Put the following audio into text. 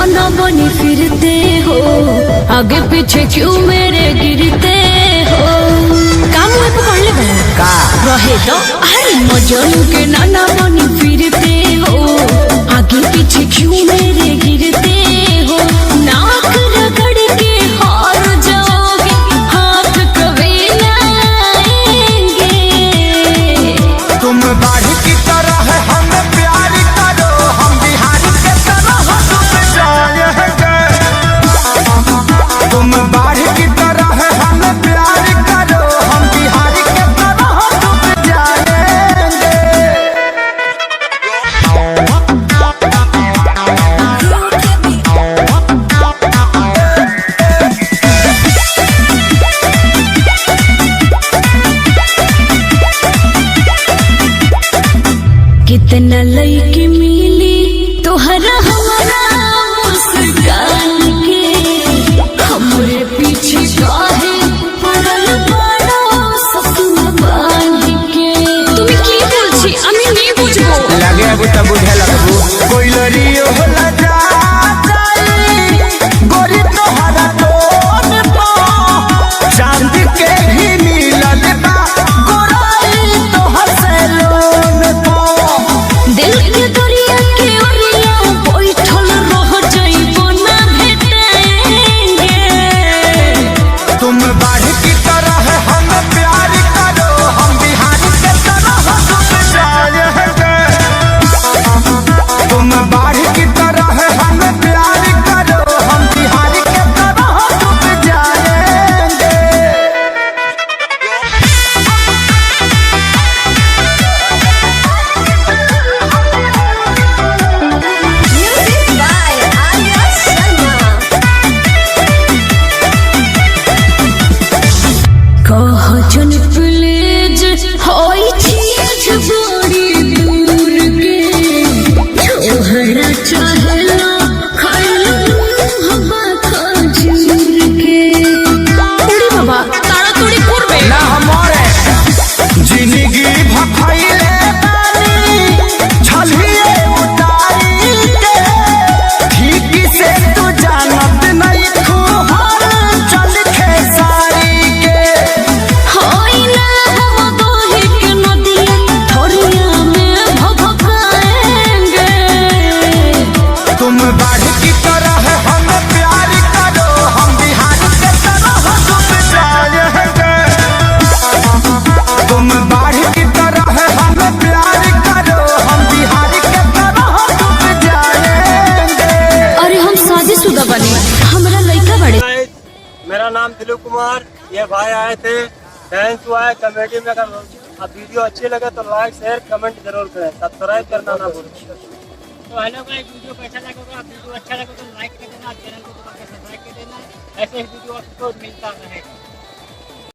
नाना बनी फिरते हो, आगे पीछे क्यों मेरे गिरते हो। काम हुए पकड़ ले का रहे तो अरे मजनू के नाना बनी फिरते हो, आगे पीछे क्यों मेरे गिरते हो। नाक रगड़ के हार जाओगे, हाथ कभी ना आएंगे। तुम बाढ़ की तरह हम प्यार करो, हम बिहार के तरह डूब जाएंगे। तुम बाढ़ की तरह हम प्यार करो, हम बिहार के तरह डूब जाएंगे। कितना लईकी मिली तोहरा हमारा मुस्कान के, हमरे पीछे काहे पड़ल बड़ो सपना बांध के। তুমি কি বলছি আমি नहीं বুঝবো लगे अब तब बुझे लगबू कोई लड़ियो होला जा गोरी तोहरा तोन पा चांद के भी मिलल बा गोराई तोहर से लोन पा। दिल के दरिया के ओरिया बैठल रह जाइबो ना भेटेंगे। तुम बाढ़ की तरह हम प्यार करो, हम बिहार के तरह डूब जाएंगे। तुम बाढ़ की तरह हम प्यार करो, हम बिहार के तरह डूब जाएंगे। Music by Arya Sharma। कह जन प्लीज होई चीज बड़ी दूर के, तोहरा चाहला खाइल हवा खजूर के। उड़ी बाबा ताड़ाताड़ी करबे ना हमारे जिंदगी भफैले बानी छलिए उतारी के, ठीक से तू जानत नहीं खुहर चल खेसारी के। होई ना हम दोहे के नदिया थोरिया में भभकाएंगे। तुम बाढ़ की तरह हम प्यार करो, हम बिहार के तरह डूब जाएंगे। तुम बाढ़ की तरह हम प्यार करो, हम बिहार के तरह डूब जाएंगे। अरे हम शादीशुदा बने, हमरा लड़का बड़े। मेरा नाम दिलीप कुमार, ये भाई आए थे डांस हुआ है कमेटी में। अगर आप वीडियो अच्छी लगे तो लाइक शेयर कमेंट जरूर करें, सब्सक्राइब करना ना भूलें। तो हेलो गाइस, वीडियो कैसा लगा? आप वीडियो अच्छा लगा तो लाइक कर देना, चैनल को सब्सक्राइब कर देना। ऐसे ही वीडियो आपको मिलता रहेगा।